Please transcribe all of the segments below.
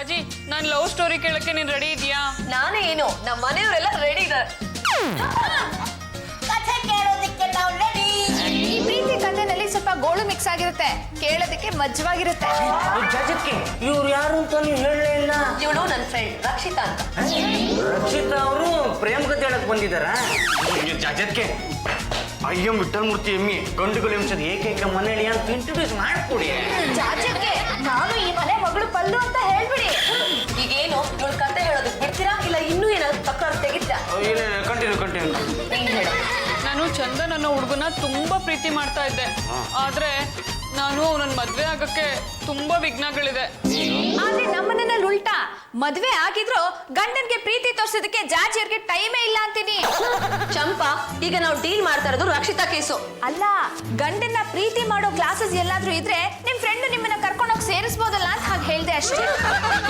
ಜಾಜಿ ನಾನ್ love story ಕೇಳಕ್ಕೆ ನೀನ್ ರೆಡಿ ಇದೀಯಾ? ನಾನೇ ಏನು ನಮ್ಮ ಮನೆಯವರೆಲ್ಲ ರೆಡಿ ಇದ್ದಾರೆ. ಕಥೆ ಕೇಳೋದಕ್ಕೆ ನಾವು ರೆಡಿ. ಈ ಪ್ರೀತಿ ಕಥೆನಲ್ಲಿ ಸ್ವಲ್ಪ ಗೋಳು ಮಿಕ್ಸ್ ಆಗಿರುತ್ತೆ, ಕೇಳೋದಕ್ಕೆ ಮಜ್ವಾಗಿರುತ್ತೆ. ಜಾಜಕ್ಕೆ ಇವ್ರು ಯಾರು ಅಂತ ನೀವು ಹೇಳಲೇ ಇಲ್ಲ. ಇವಳು ನನ್ನ ಫ್ರೆಂಡ್ ರಕ್ಷಿತಾ ಅಂತ. ರಕ್ಷಿತಾ ಅವರು ಪ್ರೇಮ ಕಥೆ ಹೇಳಕ್ ಬಂದಿದ್ದಾರ? ಜಾಜಕ್ಕೆ ಅಯ್ಯೋ ವಿಠಲ್ ಮೂರ್ತಿ ಎಮ್ಮಿ ಗಂಡುಗಳು ಎಂಸದ ಏಕೈಕ ಮನೆಯಲ್ಲಿ ಅಂತ ಇಂಟ್ರೊಡ್ಯೂಸ್ ಮಾಡ್ಕೊಡಿ. ಜಾಜಕ್ಕೆ ನಾನು ಈ ಮನೆ ಮಗಳು ಪಲ್ಲು ಅಂತ ಹೇಳ್ಬಿಡಿ. ಈಗೇನು ಇವಳು ಕತೆ ಹೇಳೋದಕ್ಕೆ ಬಿಡ್ತೀರಾ ಇಲ್ಲ ಇನ್ನೂ ಏನಾದ್ರು ತಕರಾರು ತೆಗಿತಾ? ಕಂಟಿನ್ಯೂ ನೀನ್ ಹೇಳು. ನಾನು ಚಂದನ್ ಅನ್ನೋ ಹುಡುಗನ ತುಂಬಾ ಪ್ರೀತಿ ಮಾಡ್ತಾ ಇದ್ದೆ. ಆದ್ರೆ ನಾನು ಅವನನ್ನ ಮದ್ವೆ ಆಗಕ್ಕೆ ತುಂಬಾ ವಿಘ್ನಗಳಿದೆ. ಆದ್ರೆ ನಮ್ಮನೆಯಲ್ಲಿ ಉಲ್ಟಾ, ಮದ್ವೆ ಆಗಿದ್ರು ಗಂಡನ್ಗೆ ಪ್ರೀತಿ ತೋರ್ಸೋದಕ್ಕೆ ಜಾಜಿಯರ್ಗೆ ಟೈಮೇ ಇಲ್ಲ ಅಂತೀನಿ. ಚಂಪಾ, ಈಗ ನಾವು ಡೀಲ್ ಮಾಡ್ತಾ ಇರೋದು ರಕ್ಷಿತಾ ಕೇಸು ಅಲ್ಲ, ಗಂಡನ್ನ ಪ್ರೀತಿ ಮಾಡೋ ಕ್ಲಾಸಸ್ ಎಲ್ಲಾದ್ರೂ ಇದ್ರೆ ನಿಮ್ ಫ್ರೆಂಡ್ ನಿಮ್ಮನ್ನ ಕರ್ಕೊಂಡೋಗಿ ಸೇರಿಸಬಹುದಲ್ಲ ಅಂತ ಹಾಗೆ ಹೇಳ್ದೆ ಅಷ್ಟೇ.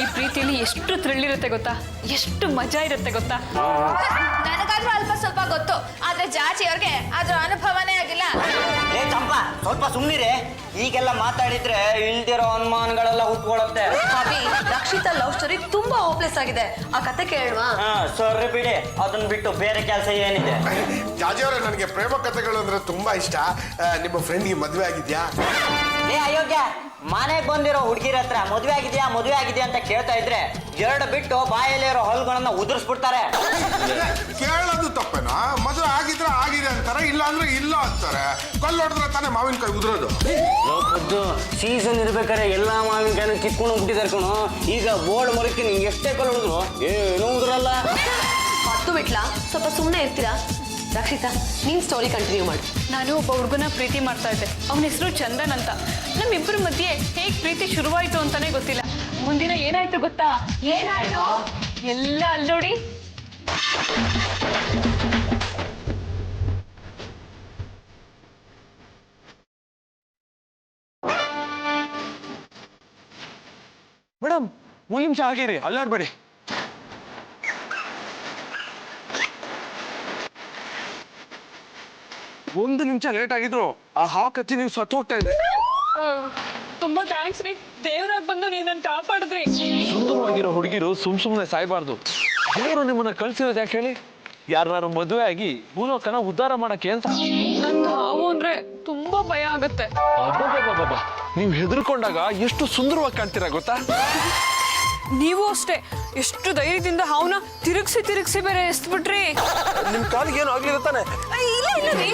ಈ ಪ್ರೀತಿಯಲ್ಲಿ ಎಷ್ಟು ಥ್ರಿಲ್ ಇರುತ್ತೆ ಗೊತ್ತಾ, ಎಷ್ಟು ಮಜಾ ಇರುತ್ತೆ ಗೊತ್ತಾ. ನನಗಾದ್ರೂ ಅಲ್ಪ ಸ್ವಲ್ಪ ಗೊತ್ತು, ಆದ್ರೆ ಜಾಜಿಯವ್ರಿಗೆ ಅದ್ರ ಅನುಭವನೇ ಆಗಿಲ್ಲ. ಏ ಚಂಪಾ, ಸ್ವಲ್ಪ ಸುಮ್ಮನಿರೆ. ಈಗೆಲ್ಲ ಮಾತಾಡಿದ್ರೆ ಇಲ್ದಿರೋ ಅನುಮಾನಗಳೆಲ್ಲ ಹುಟ್ಕೊಳತ್ತೆ. ಅಭಿ, ರಕ್ಷಿತಾ ಲವ್ ಸ್ಟೋರಿ ತುಂಬಾ ಹೋಪ್ಲೆಸ್ ಆಗಿದೆ. ಆ ಕತೆ ಕೇಳುವಾ? ಸರಿ ಬಿಡಿ, ಅದನ್ನ ಬಿಟ್ಟು ಬೇರೆ ಕೆಲಸ ಏನಿದೆ? ಜಾಜಿ ಅವರೇ, ನನಗೆ ಪ್ರೇಮ ಕಥೆಗಳು ಅಂದ್ರೆ ತುಂಬಾ ಇಷ್ಟ. ನಿಮ್ಮ ಫ್ರೆಂಡ್ಗೆ ಮದುವೆ ಆಗಿದ್ಯಾ? ಏ ಅಯೋಗ್ಯ, ಮನೆಗೆ ಬಂದಿರೋ ಹುಡುಗಿರ ಹತ್ರ ಮದುವೆ ಆಗಿದ್ಯಾ ಅಂತ ಕೇಳ್ತಾ ಇದ್ರೆ ಎರಡು ಬಿಟ್ಟು ಬಾಯಲ್ಲಿರೋ ಹೊಲ್ಗಳನ್ನ ಉದುರಿಸ್ಬಿಡ್ತಾರೆ. ಕೇಳೋದು ತಪ್ಪೇನಾ? ಮದುವೆ ಆಗಿದ್ರೆ ಆಗಿದೆ ಅಂತಾರೆ, ಇಲ್ಲ ಅಂದ್ರೆ ಇಲ್ಲ ಅಂತಾರೆ. ಕಲ್ಲು ಹೊಡೆದ್ರೆ ತಾನೇ ಮಾವಿನಕಾಯಿ ಉದುರೋದು. ಸೀಸನ್ ಇರ್ಬೇಕಾದ್ರೆ ಎಲ್ಲಾ ಮಾವಿನಕಾಯಿನ ಕಿತ್ಕೊಂಡು ಹೋಗ್ಬಿಟ್ಟಿದ್ದಾರೆ ಕಣೋ. ಈಗ ಬೋರ್ಡ್ ಮರಕ್ಕೆ ನಿಂಗೆ ಎಷ್ಟೇ ಕಲ್ಲು ಹೊಡೆದ್ರು ಏನೂ ಉದುರಲ್ಲ. ಹತ್ತು ಬಿಟ್ಲಾ? ಸ್ವಲ್ಪ ಸುಮ್ಮನೆ ಇರ್ತೀರಾ? ರಕ್ಷಿತಾ, ನೀನ್ ಸ್ಟೋರಿ ಕಂಟಿನ್ಯೂ ಮಾಡಿ. ನಾನು ಒಬ್ಬ ಹುಡುಗನ ಪ್ರೀತಿ ಮಾಡ್ತಾ ಇದ್ದೆ. ಅವನ ಹೆಸರು ಚಂದನ್ ಅಂತ. ನಮ್ಮಿಬ್ಬರ ಮಧ್ಯೆ ಹೇಗ್ ಪ್ರೀತಿ ಶುರುವಾಯ್ತು ಅಂತಾನೆ ಗೊತ್ತಿಲ್ಲ. ಮುಂದಿನ ಏನಾಯ್ತು ಗೊತ್ತಾ? ಏನಾಯ್ತು ಎಲ್ಲ ಅಲ್ಲಿ ನೋಡಿ. ಮೇಡಮ್, ಒಂದು ನಿಮಿಷ ಆಗಿರಿ, ಅಲ್ಲಾಡ್ಬೇಡಿ. ಒಂದು ನಿಮಿಷ ಲೇಟ್ ಆಗಿದ್ರು ಆ ಹಾವು ಕಚ್ಚಿ ನೀವು ಸತ್ತು ಹೋಗ್ತಾ ಇದ್ದೆ. ತುಂಬಾ ಥ್ಯಾಂಕ್ಸ್ ರೀ, ದೇವರಾಗ ಬಂದು ನೀನ್ ಕಾಪಾಡಿದ್ರಿ. ಸುಂದರವಾಗಿರೋ ಹುಡುಗಿರು ಸುಮ್ಮನೆ ಸಾಯ್ಬಾರ್ದು. ದೇವರು ನಿಮ್ಮನ್ನ ಕಳ್ಸಿರೋದು ಯಾಕೆ ಹೇಳಿ? ಯಾರು ಮದುವೆ ಆಗಿ ಭೂಲೋಕನ ಉದ್ಧಾರ ಮಾಡಕ್ಕೆ ಅಂತ. ನಂದು ಹಾವು ಅಂದ್ರೆ ತುಂಬಾ ಭಯ ಆಗತ್ತೆ. ಅಬ್ಬಬ್ಬಬ್ಬಬ್ಬ, ನೀವು ಹೆದರ್ಕೊಂಡಾಗ ಎಷ್ಟು ಸುಂದರವಾಗಿ ಕಾಣ್ತೀರಾ ಗೊತ್ತಾ? ನೀವು ಅಷ್ಟೇ, ಎಷ್ಟು ಧೈರ್ಯದಿಂದ ಹಾವನ್ನ ತಿರುಗಿಸಿ ಬೇರೆ ಎಸ್ಬಿಟ್ರಿ. ನಿಮ್ ಕಾಲಿಗೆ ಏನು ಆಗ್ಲಿಲ್ಲ ತಾನೆ? ಇಲ್ಲ ರೀ,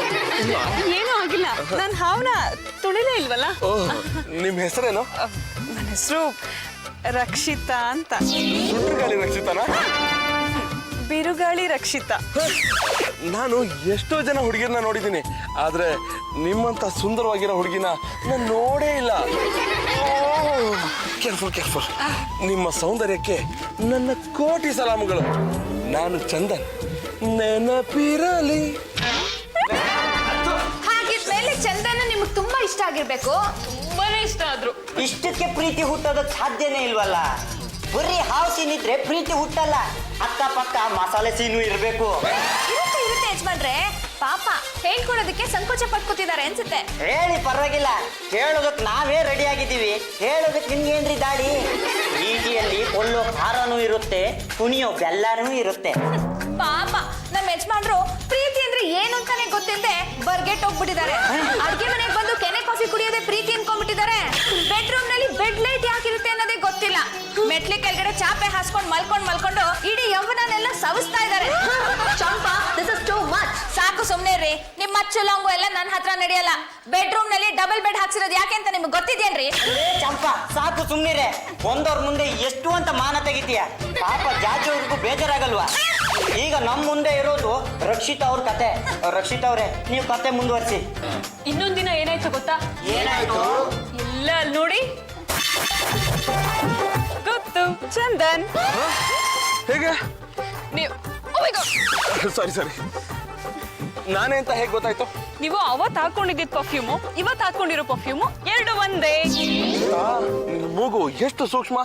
ಏನೂ ಆಗಿಲ್ಲ. ನಾನು ಹಾವನ್ನ ತುಳಿಲೇ ಇಲ್ವಲ್ಲ. ನಿಮ್ ಹೆಸರೇನು? ನನ್ನ ಹೆಸರು ರಕ್ಷಿತಾ ಅಂತ. ಸುಂಟರಗಾಳಿ ರಕ್ಷಿತಾನ? ಬಿರುಗಾಳಿ ರಕ್ಷಿತಾ. ನಾನು ಎಷ್ಟೋ ಜನ ಹುಡುಗಿರನ್ನ ನೋಡಿದ್ದೀನಿ, ಆದ್ರೆ ನಿಮ್ಮಂತ ಸುಂದರವಾಗಿರೋ ಹುಡುಗಿನ ನಾನು ನೋಡೇ ಇಲ್ಲ. ಕೇರ್ಫುಲ್. ನಿಮ್ಮ ಸೌಂದರ್ಯಕ್ಕೆ ನನ್ನ ಕೋಟಿ ಸಲಾಮುಗಳು. ನಾನು ಚಂದನ್, ನೆನಪಿರಲಿ. ಹಾಗಿದ್ಮೇಲೆ ಚಂದನ ನಿಮ್ಗೆ ತುಂಬಾ ಇಷ್ಟ ಆಗಿರ್ಬೇಕು. ತುಂಬಾನೇ ಇಷ್ಟ ಆದ್ರು. ಇಷ್ಟಕ್ಕೆ ಪ್ರೀತಿ ಹುಟ್ಟೋದಕ್ಕೆ ಸಾಧ್ಯನೇ ಇಲ್ವಲ್ಲ. ಬರೀ ಹಾವು ಸೀನ್ ಇದ್ರೆ ಪ್ರೀತಿ ಹುಟ್ಟಲ್ಲ, ಅಕ್ಕಪಕ್ಕ ಮಸಾಲೆ ಸೀನು ಇರ್ಬೇಕು. ಇರುತ್ತೆ ಯಜಮಾನ್ರೆ, ಪಾಪ ಹೇಳ್ಕೊಡೋದಕ್ಕೆ ಸಂಕೋಚ ಪಟ್ಕೋತಿದ್ದಾರೆ ಅನ್ಸುತ್ತೆ. ಹೇಳಿ ಪರವಾಗಿಲ್ಲ, ಕೇಳೋದಕ್ಕೆ ನಾವೇ ರೆಡಿ ಆಗಿದ್ದೀವಿ. ಹೇಳೋದಕ್ಕೆ ನಿಮ್ಗೇನ್ರಿ ದಾಡಿ? ಈಟಿಯಲ್ಲಿ ಕೊಳ್ಳೋ ಖಾರನೂ ಇರುತ್ತೆ, ಕುಣಿಯೋ ಬೆಲ್ಲನೂ ಇರುತ್ತೆ. ಪಾಪ ನಮ್ಮ ಯಜಮಾನ್ರು ಪ್ರೀತಿ ಅಂದ್ರೆ ಏನು ಅಂತಾನೆ ಗೊತ್ತಿಲ್ಲದೆ ಬರ್ಗೆಟ್ ಹೋಗ್ಬಿಟ್ಟಿದ್ದಾರೆ. ಅಡ್ಗೆ ಮನೆಗೆ ಬಂದು ಕೆನೆ ಕಾಫಿ ಕುಡಿಯೋದೇ ಪ್ರೀತಿ ಅನ್ಕೊಂಡ್ಬಿಟ್ಟಿದ್ದಾರೆ. ಬೆಡ್ರೂಮ್ ನಲ್ಲಿ ಬೆಡ್ ಲೈಟ್ ಯಾಕಿರುತ್ತೆ ಅನ್ನೋದೇ ಗೊತ್ತಿಲ್ಲ. ಮೆಟ್ಲಿ ಕೆಳಗಡೆ ಚಾಪೆ ಹಾಸ್ಕೊಂಡು ಮಲ್ಕೊಂಡು ಇಡೀ ಯೌವನನೆಲ್ಲ ಸವಿಸ್ತಾ ಇದ್ದಾರೆ. ಚಂಪಾ, ದಿಸ್ ಇಸ್ ಟು ಮಚ್. ಸಾಕು ಸುಮ್ನೆ ರೀ, ನಿಮ್ ಮಚ್ಚು ಲಾಂಗು ಎಲ್ಲ ನನ್ನ ಹತ್ರ ನಡೆಯಲ್ಲ. ಬೆಡ್ರೂಮ್ ನಲ್ಲಿ ಡಬಲ್ ಬೆಡ್ ಹಾಕ್ಸಿರೋದು ಯಾಕೆ ಅಂತ ನಿಮ್ಗೆ ಗೊತ್ತಿದೇನ್ರಿ? ಚಂಪಾ, ಸಾಕು ಸುಮ್ಮನಿರೆ. ಒಂದವ್ರ ಮುಂದೆ ಎಷ್ಟು ಅಂತ ಮಾನ ತೆಗಿತೀಯ? ಪಾಪ ಜಾಜಿಯವ್ರಿಗೂ ಬೇಜಾರಾಗಲ್ವಾ? ಈಗ ನಮ್ಮ ಮುಂದೆ ಇರೋದು ರಕ್ಷಿತಾ ಅವ್ರ ಕತೆ. ರಕ್ಷಿತಾ ಅವ್ರೆ, ನೀವು ಕತೆ ಮುಂದುವರಿಸಿ. ಇನ್ನೊಂದಿನ ಏನಾಯ್ತು ಗೊತ್ತಾ? ಏನಾಯ್ತು? ಎಲ್ಲ ಅಲ್ಲಿ ನೋಡಿ. ಗೊತ್ತು, ಚಂದನ್. ಹೇಗೆ? ನೀವು ಸಾರಿ, ನಾನೇ ಅಂತ ಹೇಗೆ ಗೊತ್ತಾಯ್ತು? ನೀವು ಅವತ್ತು ಹಾಕೊಂಡಿದ್ದ ಪರ್ಫ್ಯೂಮು, ಇವತ್ತು ಹಾಕೊಂಡಿರೋ ಪರ್ಫ್ಯೂಮು ಎರಡು ಒಂದೇ. ನಿನ್ನ ಮೂಗು ಎಷ್ಟು ಸೂಕ್ಷ್ಮ.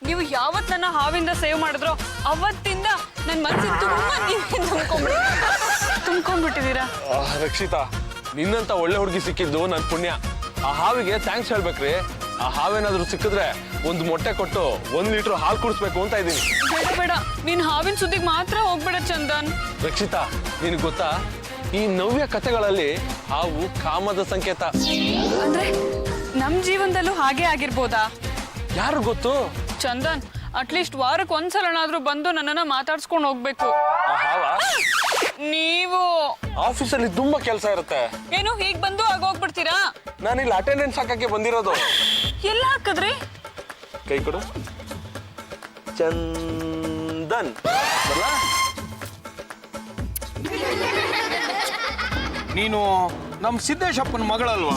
ನೀವು ಯಾವತ್ ನನ್ನ ಹಾವಿಂದ ಸೇವ್ ಮಾಡಿದ್ರೋ ಅವತ್ತಿಂದ ನನ್ನ ಮನಸ್ಸಿಗೆ ತುಂಬಾ ನೀವೇ ತುಂಬ್ಕೊಂಡ್ಬಿಟ್ಟಿದ್ದೀರಾ. ರಕ್ಷಿತಾ, ನಿನ್ನಂತ ಒಳ್ಳೆ ಹುಡುಗಿ ಸಿಕ್ಕಿದ್ದು ನನ್ನ ಪುಣ್ಯ. ಆ ಹಾವಿಗೆ ಥ್ಯಾಂಕ್ಸ್ ಹೇಳ್ಬೇಕ್ರಿ. ಆ ಹಾವೇನಾದ್ರೂ ಸಿಕ್ಕಿದ್ರೆ ಒಂದು ಮೊಟ್ಟೆ ಕೊಟ್ಟು 1 ಲೀಟರ್ ಹಾಲು ಕುಡಿಸ್ಬೇಕು ಅಂತ ಇದ್ದೀನಿ. ಬೇಡ ಬೇಡ, ನೀನ್ ಹಾವಿನ ಸುದ್ದಿಗೆ ಮಾತ್ರ ಹೋಗ್ಬೇಡ ಚಂದನ್. ರಕ್ಷಿತಾ, ನಿನಗೆ ಗೊತ್ತಾ, ಈ ನವ್ಯ ಕಥೆಗಳಲ್ಲಿ ಹಾವು ಕಾಮದ ಸಂಕೇತ. ಅಂದ್ರೆ ನಮ್ ಜೀವನದಲ್ಲೂ ಹಾಗೆ ಆಗಿರ್ಬೋದಾ? ಯಾರು ಗೊತ್ತು? ಚಂದನ್, ಅಟ್ಲೀಸ್ಟ್ ವಾರಕ್ಕೆ ಒಂದ್ಸಲನಾದ್ರೂ ಬಂದು ನನ್ನನ್ನ ಮಾತಾಡ್ಸ್ಕೊಂಡು ಹೋಗ್ಬೇಕು. ಆ ಹಾವ ನೀವು ಆಫೀಸಲ್ಲಿ ತುಂಬಾ ಕೆಲಸ ಇರುತ್ತೆ. ಏನು ಹೀಗ್ ಬಂದು ಆಗೋಗ್ಬಿಡ್ತೀರಾ? ನಾನಿಲ್ಲಿ ಅಟೆಂಡೆನ್ಸ್ ಹಾಕಕ್ಕೆ ಬಂದಿರೋದು. ಎಲ್ಲ ಹಾಕಿದ್ರಿ? ಕೈ ಕೊಡು. ಚಂದನ್ ಬರಲಾ? ನೀನು ನಮ್ಮ ಸಿದ್ದೇಶಪ್ಪನ ಮಗಳಲ್ವಾ?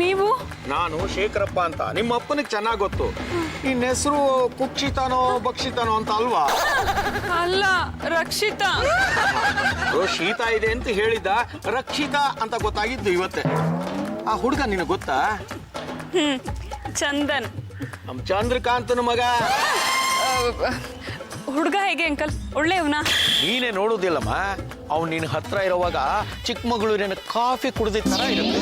ನೀವು? ನಾನು ಶೇಖರಪ್ಪ ಅಂತ. ನಿಮ್ಮ ಅಪ್ಪನಿಗೆ ಚೆನ್ನಾಗಿ ಗೊತ್ತು. ನಿನ್ನ ಹೆಸರು ಕುಕ್ಷಿತಾನೋ ಭಕ್ಷಿತಾನೋ ಅಂತ ಅಲ್ವಾ? ಅಲ್ಲ, ರಕ್ಷಿತಾ. ಶೀತ ಇದೆ ಅಂತ ಹೇಳಿದ್ದ, ರಕ್ಷಿತಾ ಅಂತ ಗೊತ್ತಾಗಿದ್ದು ಇವತ್ತೇ. ಆ ಹುಡುಗ ನಿನಗೆ ಗೊತ್ತಾ? ಚಂದನ್. ನಮ್ಮ ಚಂದ್ರಕಾಂತನ ಮಗ. ಹುಡುಗ ಹೇಗೆ ಅಂಕಲ್? ಒಳ್ಳೆಯವನ? ನೀನೇ ನೋಡುದಿಲ್ಲಮ್ಮ, ಅವ್ನು ನಿನ್ನ ಹತ್ರ ಇರುವಾಗ ಚಿಕ್ಕಮಗಳೂರಿನ ಕಾಫಿ ಕುಡ್ದಿದ್ದ ಥರ ಇರುತ್ತೆ.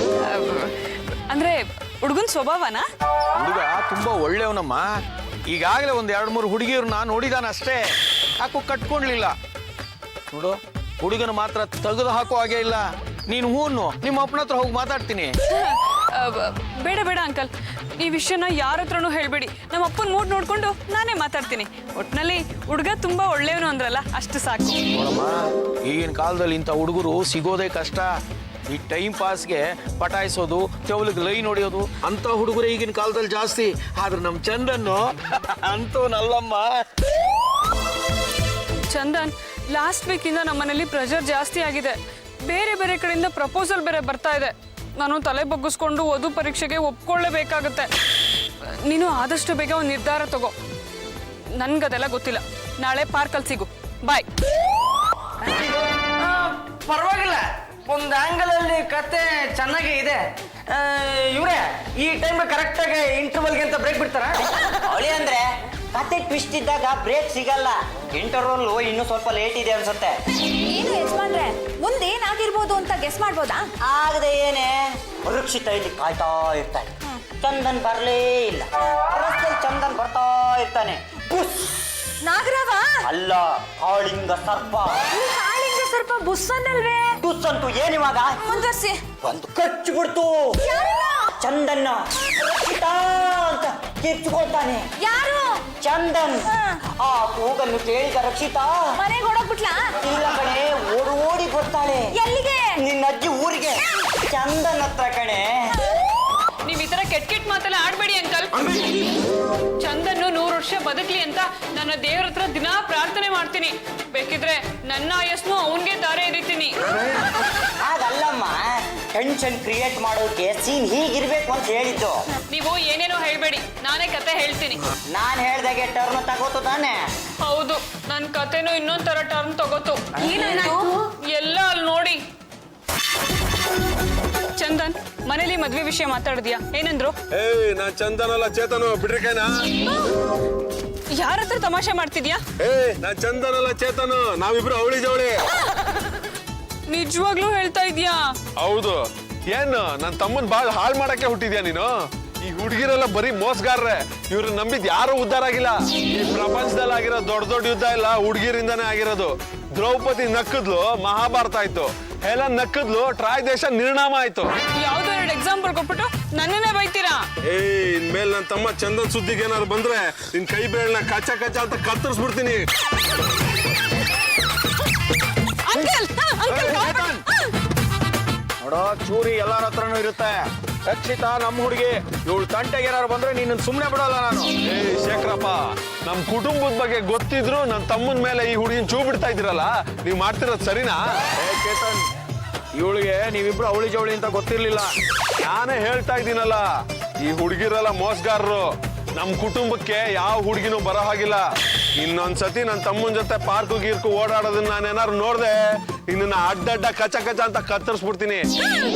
ಅಂದ್ರೆ ಹುಡುಗನ್ ಸ್ವಭಾವನಾ? ಹುಡುಗ ತುಂಬಾ ಒಳ್ಳೆಯವನಮ್ಮ. ಈಗಾಗಲೇ 1-2-3 ಹುಡುಗಿಯರನ್ನ ನೋಡಿದಾನ ಅಷ್ಟೇ. ಯಾಕೋ ಕಟ್ಕೊಂಡ್ಲಿಲ್ಲ ನೋಡು. ಹುಡುಗನ ಮಾತ್ರ ತೆಗೆದು ಹಾಕೋ ಹಾಗೆ ಇಲ್ಲ. ನೀನು ಹೂನು ನಿಮ್ಮ ಅಪ್ಪನ ಹತ್ರ ಹೋಗಿ ಮಾತಾಡ್ತೀನಿ. ಬೇಡ ಬೇಡ ಅಂಕಲ್, ಈ ವಿಷಯನ ಯಾರ ಹತ್ರನೂ ಹೇಳ್ಬೇಡಿ. ನಮ್ಮ ಅಪ್ಪನ ಮೂಡ್ ನೋಡ್ಕೊಂಡು ನಾನೇ ಮಾತಾಡ್ತೀನಿ. ಒಟ್ನಲ್ಲಿ ಹುಡುಗ ತುಂಬಾ ಒಳ್ಳೆಯವನು ಅಂದ್ರಲ್ಲ, ಅಷ್ಟು ಸಾಕು. ನೋಡಮ್ಮ, ಈಗಿನ ಕಾಲದಲ್ಲಿ ಇಂಥ ಹುಡುಗರು ಸಿಗೋದೇ ಕಷ್ಟ. ಈ ಟೈಮ್ ಪಾಸ್ಗೆ ಪಟಾಯಿಸೋದು, ತೆವಲಿಗೆ ಲೈನ್ ಹೊಡೆಯೋದು ಅಂತ ಹುಡುಗರು ಈಗಿನ ಕಾಲದಲ್ಲಿ ಜಾಸ್ತಿ. ಆದ್ರೆ ನಮ್ಮ ಚಂದನ್ನು ಅಂತವನಲ್ಲಮ್ಮ. ಚಂದನ್, ಲಾಸ್ಟ್ ವೀಕಿಂದ ನಮ್ಮನೇಲಿ ಪ್ರೆಷರ್ ಜಾಸ್ತಿ ಆಗಿದೆ. ಬೇರೆ ಬೇರೆ ಕಡೆಯಿಂದ ಪ್ರಪೋಸಲ್ ಬೇರೆ ಬರ್ತಾ ಇದೆ. ನಾನು ತಲೆ ಬಗ್ಗಿಸ್ಕೊಂಡು ವಧು ಪರೀಕ್ಷೆಗೆ ಒಪ್ಕೊಳ್ಳೇಬೇಕಾಗತ್ತೆ. ನೀನು ಆದಷ್ಟು ಬೇಗ ಒಂದು ನಿರ್ಧಾರ ತಗೋ. ನನ್ಗದೆಲ್ಲ ಗೊತ್ತಿಲ್ಲ. ನಾಳೆ ಪಾರ್ಕಲ್ಲಿ ಸಿಗು. ಬಾಯ್. ಪರವಾಗಿಲ್ಲ, ಒಂದು ಆಂಗಲ್ ಅಲ್ಲಿ ಕತೆ ಚೆನ್ನಾಗೇ ಇದೆ. ಇವ್ರೆ ಈ ಟೈಮ್ ಕರೆಕ್ಟಾಗಿ ಇಂಟರ್ವಲ್ಗೆ ಅಂತ ಬ್ರೇಕ್ ಬಿಡ್ತಾರ? ಅವಳಿ ಅಂದ್ರೆ ಕತೆ ಟ್ವಿಸ್ಟ್ ಇದ್ದಾಗ ಬ್ರೇಕ್ ಸಿಗಲ್ಲ. ಇಂಟರ್ವಲ್ ಇನ್ನೂ ಸ್ವಲ್ಪ ಲೇಟ್ ಇದೆ ಅನ್ಸುತ್ತೆ. ಏನು ಯಜಮಾನ್ರೆ, ಮುಂದೆ ಏನಾಗಿರ್ಬೋದು ಅಂತ ಗೆಸ್ ಮಾಡ್ಬೋದಾ? ಆಗದೆ ಏನೇ, ರಕ್ಷಿತ ಇಲ್ಲಿ ಕಾಯ್ತಾ ಇರ್ತಾನೆ. ಚಂದನ್ ಬರ್ಲೇ ಇಲ್ಲ. ರಸ್ತೆಯಲ್ಲಿ ಚಂದನ್ ಬರ್ತಾ ಇರ್ತಾನೆ. ನಾಗರಾವ ಅಲ್ಲ, ಕಾಳಿಂಗ ಸರ್ಪ. ಕಾಳಿಂಗ ಸರ್ಪ ಬುಸ್ಸನ್ನಲ್ವೇ? ಟುಸ್ ಅಂತೂ ಏನಿವಾಗ ಮುಂದುವರ್ಸಿ. ಒಂದು ಕಚ್ಚು ಬಿಡ್ತು ಚಂದನ್ನ. ರಕ್ಷಿತಾ ಅಂತ ಕಿರ್ಚ್ಕೊಳ್ತಾನೆ. ಯಾರು? ಚಂದನ್. ಆ ಕೂಗನ್ನು ಕೇಳಿದ ರಕ್ಷಿತಾ ಮನೆಗೆ ಹೊಡೋಗ್ಬಿಟ್ಲಾ? ಇಲ್ಲ ಕಣೆ, ಓಡಿ ಬರ್ತಾಳೆ. ಎಲ್ಲಿಗೆ? ನಿನ್ನ ಅಜ್ಜಿ ಊರಿಗೆ. ಚಂದನ್ ಹತ್ರ ಕಣೆ. ನೀವ್ ಈ ತರ ಕೆಟ್ಟ ಮಾತೆಲ್ಲ ಆಡ್ಬೇಡಿ ಅಂಕಲ್. ಚಂದನ್ನು 100 ವರ್ಷ ಬದುಕ್ಲಿ ಅಂತ ನನ್ನ ದೇವ್ರ ಹತ್ರ ದಿನಾ ಪ್ರಾರ್ಥನೆ ಮಾಡ್ತೀನಿ. ಬೇಕಿದ್ರೆ ನನ್ನ ಆಯಸ್ನು ಅವನ್ಗೆ ದಾರೆ ಎರಿತೀನಿ. ಹಾಗಲ್ಲಮ್ಮ, ಟೆನ್ಷನ್ ಕ್ರಿಯೇಟ್ ಮಾಡೋಕೆ ಸೀನ್ ಹೀಗಿರ್ಬೇಕು ಅಂತ ಹೇಳಿದ್ದು. ನೀವು ಏನೇನೋ ಹೇಳ್ಬೇಡಿ, ನಾನೇ ಕತೆ ಹೇಳ್ತೀನಿ. ನಾನ್ ಹೇಳ್ದಾಗೆ ಟರ್ನ್ ತಗೋತು ತಾನೆ? ಹೌದು, ನನ್ ಕತೆನೂ ಇನ್ನೊಂದ್ ತರ ಟರ್ನ್ ತಗೋತು. ಎಲ್ಲ ಅಲ್ಲಿ ನೋಡಿ. ಚಂದನ್, ಮನೇಲಿ ಮದ್ವೆ ವಿಷಯ ಮಾತಾಡಿದ್ಯಾ? ಏನಂದ್ರು? ನಾನ್ ಚಂದನ್ ಅಲ್ಲ, ಚೇತನು. ಬಿಡ್ರಿ ಕೈನಾ. ಯಾರ ಹತ್ರ ತಮಾಷೆ ಮಾಡ್ತಿದ್ಯಾ? ನಾನ್ ಚಂದನ್ ಅಲ್ಲ, ಚೇತನು. ನಾವಿಬ್ರು ಅವಳಿ ಜವಳಿ. ನಿಜವಾಗ್ಲೂ ಹೇಳ್ತಾ ಇದ್ಯಾ? ಹೌದು. ಏನು ನನ್ ತಮ್ಮನ್ ಬಾಳ್ ಹಾಳ್ ಮಾಡಕ್ಕೆ ಹುಟ್ಟಿದ್ಯಾ ನೀನು? ಈ ಹುಡುಗಿರೆಲ್ಲ ಬರೀ ಮೋಸಗಾರ್ರೆ. ಇವ್ರನ್ನ ನಂಬಿದ್ ಯಾರು ಉದ್ಧಾರ ಆಗಿಲ್ಲ. ಈ ಪ್ರಪಂಚದಲ್ಲಿ ಆಗಿರೋ ದೊಡ್ಡ ಯುದ್ಧ ಎಲ್ಲ ಹುಡುಗಿರಿಂದಾನೇ ಆಗಿರೋದು. ದ್ರೌಪದಿ ನಕ್ಕದ್ಲು, ಮಹಾಭಾರತ ಆಯ್ತು. ಹೆಲನ್ ನಕ್ಕದ್ಲು, ಟ್ರಾಯ್ ದೇಶ ನಿರ್ನಾಮ ಆಯ್ತು. ಯಾವ್ದೋ 2 ಎಕ್ಸಾಂಪಲ್ ಕೊಟ್ಬಿಟ್ಟು ನನ್ನನ್ನೇ ಬೈತೀರಾ? ಇನ್ಮೇಲೆ ನನ್ನ ತಮ್ಮ ಚಂದನ್ ಸುದ್ದಿಗೆ ಏನಾದ್ರು ಬಂದ್ರೆ ನಿನ್ ಕೈ ಬೇಳನ್ನ ಕಚ್ಚ ಕಚ್ಚ ಅಂತ ಕತ್ತರಿಸ್ಬಿಡ್ತೀನಿ. ನೋಡೋ, ಚೂರಿ ಎಲ್ಲಾರ ಹತ್ರನೂ ಇರುತ್ತೆ. ರಕ್ಷಿತಾ ನಮ್ಮ ಹುಡುಗಿ. ಇವಳು ತಂಟೆಗೆ ಏನಾರು ಬಂದ್ರೆ ನೀನು ಸುಮ್ಮನೆ ಬಿಡಲ್ಲ ನಾನು. ಶೇಖರಪ್ಪ, ನಮ್ ಕುಟುಂಬದ ಬಗ್ಗೆ ಗೊತ್ತಿದ್ರು ನನ್ನ ತಮ್ಮನ ಮೇಲೆ ಈ ಹುಡುಗಿನ ಚೂ ಬಿಡ್ತಾ ಇದ್ದೀರಲ್ಲ, ನೀವ್ ಮಾಡ್ತಿರೋದು ಸರಿನಾ? ಚೇತನ್, ಇವಳಿಗೆ ನೀವಿಬ್ರು ಅವಳಿ ಜವಳಿ ಅಂತ ಗೊತ್ತಿರ್ಲಿಲ್ಲ. ನಾನೇ ಹೇಳ್ತಾ ಇದ್ದೀನಲ್ಲ, ಈ ಹುಡುಗಿರೆಲ್ಲ ಮೋಸಗಾರರು. ನಮ್ ಕುಟುಂಬಕ್ಕೆ ಯಾವ ಹುಡುಗಿನೂ ಬರೋ ಹಾಗಿಲ್ಲ. ಇನ್ನೊಂದ್ಸತಿ ನನ್ನ ತಮ್ಮನ ಜೊತೆ ಪಾರ್ಕು ಗೀರ್ಕು ಓಡಾಡೋದನ್ನ ನಾನೇನಾರು ನೋಡ್ದೆ, ನಿನ್ನ ಅಡ್ಡಡ್ಡ ಕಚ ಕಚ ಅಂತ ಕತ್ತರಿಸ್ಬಿಡ್ತೀನಿ.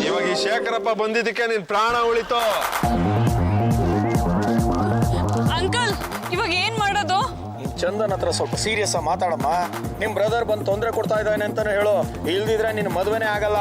ಇವಾಗ ಈ ಶೇಖರಪ್ಪ ಬಂದಿದ್ದಕ್ಕೆ ನಿನ್ ಪ್ರಾಣ ಉಳಿತು. ಅಂಕಲ್, ಇವಾಗ ಏನ್ ಮಾಡೋದು? ಚಂದನ್ ಹತ್ರ ಸ್ವಲ್ಪ ಸೀರಿಯಸ್ ಆಗಿ ಮಾತಾಡಮ್ಮ. ನಿಮ್ ಬ್ರದರ್ ಬಂದು ತೊಂದರೆ ಕೊಡ್ತಾ ಇದ್ದಾನೆ ಅಂತಾನೆ ಹೇಳು. ಇಲ್ದಿದ್ರೆ ನಿನ್ ಮದ್ವೆನೇ ಆಗಲ್ಲ.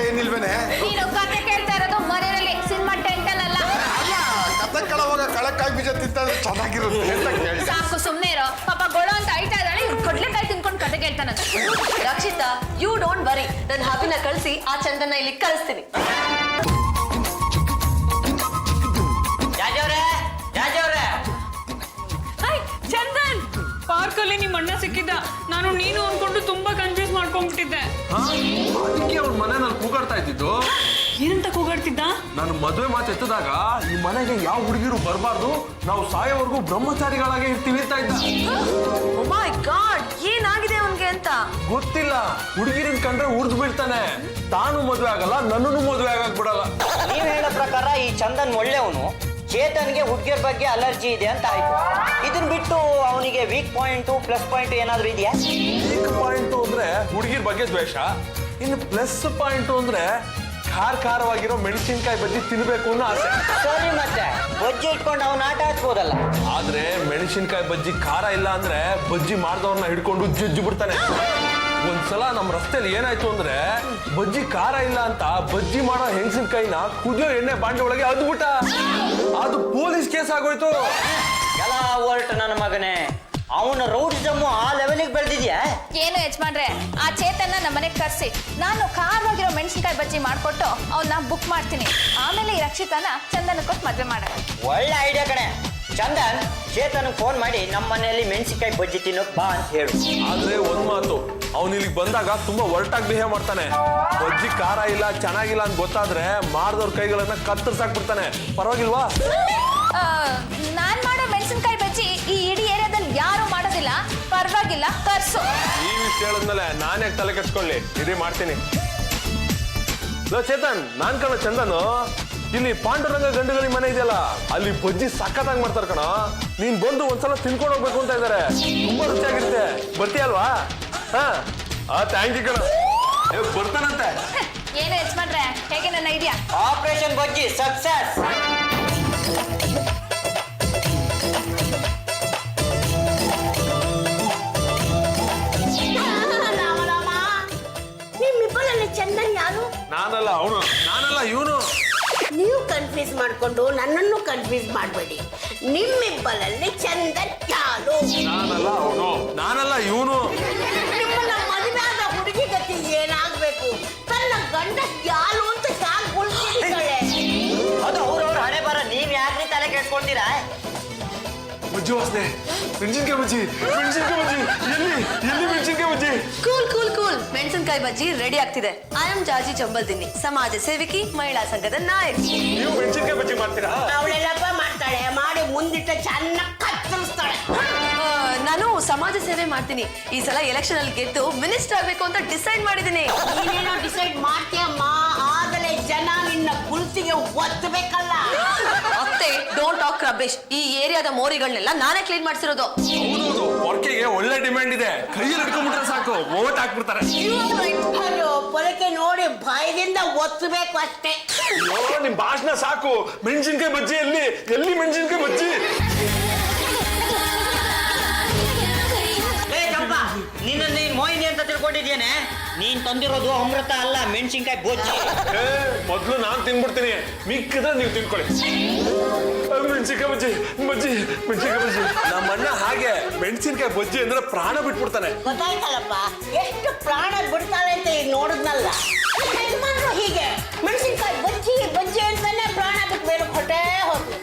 ಏನಿಲ್ವೇನೆ? ನೀನು ಕತೆ ಕೇಳ್ತಾ ಇರೋದು ಮನೆಯಲ್ಲಿ ಸಿನಿಮಾ ಟೆಂಟಲ್ ಅಲ್ಲ. ಅಲ್ಲ, ಕತೆ ಕೇಳೋವಾಗ ಕಳಕಾಯಿ ಬೀಜ ತಿಂತಂದ್ರೆ ಚೆನ್ನಾಗಿರುತ್ತೆ ಅಂತ ಕೇಳಿದೆ. ಸಾಕು ಸುಮ್ನೆ ಇರೋ. ಪಾಪ ಗೊಳು ಅಂತ ಅಳ್ತಾ ಇದ್ದಾಳೆ, ಇವ್ರು ಕಡ್ಲೆಕಾಯಿ ತಿನ್ಕೊಂಡು ಕತೆ ಕೇಳ್ತಾನಂತ. ರಕ್ಷಿತಾ ಯು ಡೋಂಟ್ ವರಿ, ನನ್ನ ಹಬಿನ ಕಳಿಸಿ ಆ ಚಂದನ ಇಲ್ಲಿ ಕಳಿಸ್ತೀನಿ. ಜಾಜವ್ರೆ ಜಾಜವ್ರೆ ಹಾಯ್ ಚಂದನ್, ಪಾರ್ಕಲ್ಲಿ ನಿಮ್ಮ ಅಣ್ಣ ಸಿಕ್ಕಿದ್ದ. ನಾನು ನೀನು ಅನ್ಕೊಂಡು ತುಂಬಾ ಕನ್ಫ್ಯೂಸ್ ಮಾಡ್ಕೊಂಡ್ಬಿಟ್ಟಿದ್ದೆ. ಅದಕ್ಕೆ ಅವ್ರ ಮನೆ ನಾನು ಕೂಗಾಡ್ತಾ ಇದ್ದಿದ್ದು. ಏನಂತ ಕೂಗಾಡ್ತಿದ್ದ? ನಾನು ಮದುವೆ ಮಾತು ಎತ್ತದಾಗ ಈ ಮನೆಗೆ ಯಾವ ಹುಡುಗಿರು ಬರಬಾರ್ದು, ನಾವು ಸಾಯೋವರೆಗೂ ಬ್ರಹ್ಮಚಾರಿಗಳಾಗೆ ಇರ್ತೀವಿ ಅಂತ ಇದ್ದ. ಓ ಮೈ ಗಾಡ್, ಏನಾಗಿದೆ ಅವನ್ಗೆ ಅಂತ ಗೊತ್ತಿಲ್ಲ, ಹುಡುಗಿರಿನ ಕಂಡ್ರೆ ಉರ್ದು ಬೀಳ್ತಾನೆ. ತಾನು ಮದುವೆ ಆಗಲ್ಲ, ನನ್ನನ್ನು ಮದುವೆ ಆಗಕ್ ಬಿಡಲ್ಲ. ನೀವ್ ಹೇಳೋ ಪ್ರಕಾರ ಈ ಚಂದನ್ ಒಳ್ಳೆಯವನು, ಚೇತನ್ಗೆ ಹುಡುಗಿಯರ ಬಗ್ಗೆ ಅಲರ್ಜಿ ಇದೆ ಅಂತ ಆಯ್ತು. ಇದನ್ ಬಿಟ್ಟು ಅವನಿಗೆ ವೀಕ್ ಪಾಯಿಂಟ್ ಪ್ಲಸ್ ಪಾಯಿಂಟ್ ಏನಾದ್ರು ಇದೆಯಾ? ವೀಕ್ ಪಾಯಿಂಟ್ ಅಂದ್ರೆ ಹುಡುಗಿರ ಬಗ್ಗೆ ದ್ವೇಷ, ಇನ್ನು ಪ್ಲಸ್ ಪಾಯಿಂಟ್ ಅಂದ್ರೆ ಖಾರವಾಗಿರೋ ಮೆಣಸಿನ್ಕಾಯಿ ಬಜ್ಜಿ ತಿನ್ಬೇಕು ಅನ್ನೋ ಆಸೆ. ಸರಿ, ಮತ್ತೆ ಬಜ್ಜಿ ಇಟ್ಕೊಂಡು ಅವನ ಆಟ ಆಡ್ಬೋದಲ್ಲ. ಆದ್ರೆ ಮೆಣಸಿನ್ಕಾಯಿ ಬಜ್ಜಿ ಖಾರ ಇಲ್ಲ ಅಂದ್ರೆ ಬಜ್ಜಿ ಮಾಡ್ದವ್ರನ್ನ ಹಿಡ್ಕೊಂಡು ಜಜ್ಜಿ ಬಿಡ್ತಾನೆ. ಒಂದ್ಸಲ ನಮ್ಮ ರಸ್ತೆಯಲ್ಲಿ ಏನಾಯ್ತು ಅಂದ್ರೆ ಬಜ್ಜಿ ಖಾರ ಇಲ್ಲ ಅಂತ ಬಜ್ಜಿ ಮಾಡೋ ಹೆಂಗಸಿನಕಾಯಿನ ಕುದಿಯೋ ಎಣ್ಣೆ ಬಾಂಡೆ ಒಳಗೆ ಅದ್ಬಿಟ್ಟ. ಅದು ಪೊಲೀಸ್ ಕೇಸ್ ಆಗೋಯ್ತು. ಎಲ್ಲ ಹೊರಟು ನನ್ನ ಮಗನೇ, ಅವನ ರೌಡಿಸಮ್ ಆ ಲೆವೆಲಿಗೆ ಬೆಳೆದಿದ್ಯಾ? ಏನು ಯಜಮಾನ್ರೆ, ಆ ಚೇತನ್ನ ನಮ್ಮ ಮನೆಗೆ ಕರ್ಸಿ ನಾನು ಖಾರವಾಗಿರೋ ಮೆಣಸಿನ್ಕಾಯಿ ಬಜ್ಜಿ ಮಾಡ್ಕೊಟ್ಟು ಅವನ್ನ ಬುಕ್ ಮಾಡ್ತೀನಿ. ಆಮೇಲೆ ಈ ರಕ್ಷಿತಾನ ಚಂದನ ಕೊಟ್ಟು ಮದ್ವೆ ಮಾಡೋಣ. ಒಳ್ಳೆ ಐಡಿಯಾ ಕಣೆ. ಚಂದನ್, ಚೇತನ್ ಫೋನ್ ಮಾಡಿ ನಮ್ಮ ಮನೆಯಲ್ಲಿ ಮೆಣಸಿನ್ಕಾಯಿ ಬಜ್ಜಿ ತಿನ್ನೋಕ್ ಬಾ ಅಂತ ಹೇಳು. ಆದ್ರೆ ಒಂದ್ ಮಾತು, ಅವ್ನು ಇಲ್ಲಿಗೆ ಬಂದಾಗ ತುಂಬಾ ಒರಟಾಗಿ ಬಿಹೇವ್ ಮಾಡ್ತಾನೆ. ಬಜ್ಜಿ ಖಾರ ಇಲ್ಲ ಚೆನ್ನಾಗಿಲ್ಲ ಅಂತ ಗೊತ್ತಾದ್ರೆ ಮಾರ್ದವ್ರ ಕೈಗಳನ್ನ ಕತ್ತರಿಸಾಕ್ಬಿಡ್ತಾನೆ. ಪರವಾಗಿಲ್ವಾ? ನಾನ್ ಮಾಡೋ ಮೆಣಸಿನ್ಕಾಯಿ ಬಜ್ಜಿ ಈ ಇಡೀ ಏರಿಯಾದಲ್ಲಿ ಯಾರು ಮಾಡೋದಿಲ್ಲ, ಪರವಾಗಿಲ್ಲ ಕರ್ಸು. ಈ ವಿಷಯ ಹೇಳಿದ್ಮೇಲೆ ನಾನೇ ತಲೆ ಕೆಡ್ಸ್ಕೊಳ್ಳಿ, ಇದೇ ಮಾಡ್ತೀನಿ. ಚೇತನ್, ನಾನ್ ಕಣ ಚಂದನು. ಇಲ್ಲಿ ಪಾಂಡುರಂಗ ಗಂಡುಗಳಿ ಮನೆ ಇದೆಯಲ್ಲ, ಅಲ್ಲಿ ಬಜ್ಜಿ ಸಖತ್ತಾಗಿ ಮಾಡ್ತಾರ ಕಣ. ನೀನ್ ಬಂದು ಒಂದ್ಸಲ ತಿನ್ಕೊಂಡು ಹೋಗ್ಬೇಕು ಅಂತ ಇದಾರೆ. ತುಂಬಾ ರುಚಿಯಾಗಿರುತ್ತೆ. ಬರ್ತೀಯಲ್ವಾ? ಥ್ಯಾಂಕ್ ಯು ಕಣ. ಬರ್ತಾನಂತೆ. ಏನು ಯಜಮಾನ್ರೆ, ಹೇಗೆ ನನ್ನ ಐಡಿಯಾ? ಆಪರೇಷನ್ ಬಜ್ಜಿ ಸಕ್ಸಸ್. ನಿಮ್ಮಿಬ್ಬರಲ್ಲಿ ಚಂದನ್ ಯಾರು? ನಾನಲ್ಲ ಅವನು, ನಾನಲ್ಲ ಇವನು. ನೀವು ಕನ್ಫ್ಯೂಸ್ ಮಾಡ್ಕೊಂಡು ನನ್ನನ್ನು ಕನ್ಫ್ಯೂಸ್ ಮಾಡಬೇಡಿ. ನಿಮ್ಮಿಬ್ಬರಲ್ಲಿ ಚಂದನ್ ಯಾರು? ನಾನಲ್ಲ ಅವನು, ನಾನಲ್ಲ ಇವನು. ನಿಮ್ಮನ್ನ ಮದುವೆ ಆದ ಹುಡುಗಿ ಗತಿ ಏನಾಗ್ಬೇಕು? ತನ್ನ ಗಂಡ ಯಾರು ಅಂತ ಸಾಕು ಉಳ್ಕೊಂಡಿದ್ದಾಳೆ. ಅದು ಅವ್ರವ್ರ ಹಣೆ ಬರ, ನೀವ್ ಯಾಕೆ ತಲೆ ಕೆಡ್ಸ್ಕೊಳ್ತೀರಾ? ಬಜ್ಜಿ ವಾಸನೆ, ಮೆಣಸಿನ್ಕಾಯಿ ಬಜ್ಜಿ, ಮೆಣಸಿನ್ಕಾಯಿ ಬಜ್ಜಿ, ಎಲ್ಲಿ ಎಲ್ಲಿ ಮೆಣಸಿನ್ಕಾಯಿ ಬಜ್ಜಿ? ಕೂಲ್ ಕೂಲ್ ಕೂಲ್, ಮೆಣಸಿನಕಾಯಿ ಬಜ್ಜಿ ರೆಡಿ ಆಗ್ತಿದೆ. ಐ ಆಮ್ ಜಾಜಿ ಚಂಬಲ್ದಿನ್ನಿ, ಸಮಾಜ ಸೇವಕಿ, ಮಹಿಳಾ ಸಂಘದ ನಾಯಕಿ. ನೀವು ಮೆಣಸಿನ್ಕಾಯಿ ಬಜ್ಜಿ ಮಾಡ್ತೀರಾ? ಅವಳೆಲ್ಲಪ್ಪ ಮಾಡ್ತಾಳೆ, ಮಾಡಿ ಮುಂದಿಟ್ಟ ಚೆನ್ನಾಗಿ ಕತ್ತರಿಸ್ತಾಳೆ. ನಾನು ಸಮಾಜ ಸೇವೆ ಮಾಡ್ತೀನಿ. ಈ ಸಲ ಎಲೆಕ್ಷನ್ ಅಲ್ಲಿ ಗೆದ್ದು ಮಿನಿಸ್ಟರ್ ಆಗ್ಬೇಕು ಅಂತ ಡಿಸೈಡ್ ಮಾಡಿದ್ದೀನಿ. ನೀನೇನೋ ಡಿಸೈಡ್ ಮಾಡ್ತೀಯಮ್ಮ, ಆದಲೇ ಜನ ನಿನ್ನ ಗುಲ್ಸಿಗೆ ಒತ್ತಬೇಕಲ್ಲ. ಮತ್ತೆ ಡೋಂಟ್ ಟಾಕ್ ರಬೇಶ್. ಈ ಏರಿಯಾದ ಮೋರಿಗಳನ್ನೆಲ್ಲ ನಾನೇ ಕ್ಲೀನ್ ಮಾಡ್ಸಿರೋದು. ಹೌದೌದು, ವರ್ಕೆಗೆ ಒಳ್ಳೆ ಡಿಮ್ಯಾಂಡ್ ಇದೆ. ಕೈಯಲ್ಲಿ ಹಿಡ್ಕೊಂಡ್ಬಿಟ್ರೆ ಸಾಕು, ಓಟ್ ಹಾಕ್ಬಿಡ್ತಾರೆ. ಅಯ್ಯೋ, ಪೊಲಕೆ ನೋಡಿ ಭಯದಿಂದ ಒತ್ತಬೇಕು ಅಷ್ಟೇ. ಅಯ್ಯೋ, ನಿಮ್ ಭಾಷಣ ಸಾಕು. ಮೆಣಸಿನ್ಕಾಯಿ ಬಜ್ಜಿ ಎಲ್ಲಿ ಎಲ್ಲಿ ಮೆಣಸಿನ್ಕಾಯಿ ಬಜ್ಜಿ? ನಿನ್ನ ನೀನ್ ಮೋಹಿನಿ ಅಂತ ತಿಳ್ಕೊಂಡಿದ್ಯೇನೆ? ನೀನ್ ತಂದಿರೋದು ಅಮೃತ ಅಲ್ಲ, ಮೆಣಸಿನ್ಕಾಯಿ ಬಜ್ಜಿ. ಮೊದ್ಲು ನಾನ್ ತಿನ್ಬಿಡ್ತೀನಿ, ಮಿಕ್ಕಿದ್ರೆ ನೀವು ತಿನ್ಕೊಳ್ಳಿ. ಮೆಣಸಿನ್ಕಾಯಿ ಬಜ್ಜಿ ಬಜ್ಜಿ ಮೆಣಸಿನ್ಕಾಯಿ ಬಜ್ಜಿ. ನಮ್ಮ ಅಣ್ಣ ಹಾಗೆ ಮೆಣಸಿನ್ಕಾಯಿ ಬಜ್ಜಿ ಅಂದ್ರೆ ಪ್ರಾಣ ಬಿಟ್ಬಿಡ್ತಾನೆ. ಗೊತ್ತಾಯ್ತಲ್ಲಪ್ಪ, ಎಷ್ಟು ಪ್ರಾಣ ಬಿಡ್ತಾಳೆ ಅಂತ ಈಗ ನೋಡಿದ್ನಲ್ಲ. ಯಜಮಾನ್ರು ಹೀಗೆ ಮೆಣಸಿನ್ಕಾಯಿ ಬಜ್ಜಿ ಬಜ್ಜಿ ಅಂತಾನೆ ಪ್ರಾಣ ಬಿಟ್ಟು ಬೇರೆ ಹೊಟ್ಟೆ ಹೋಗ್ಲಿ.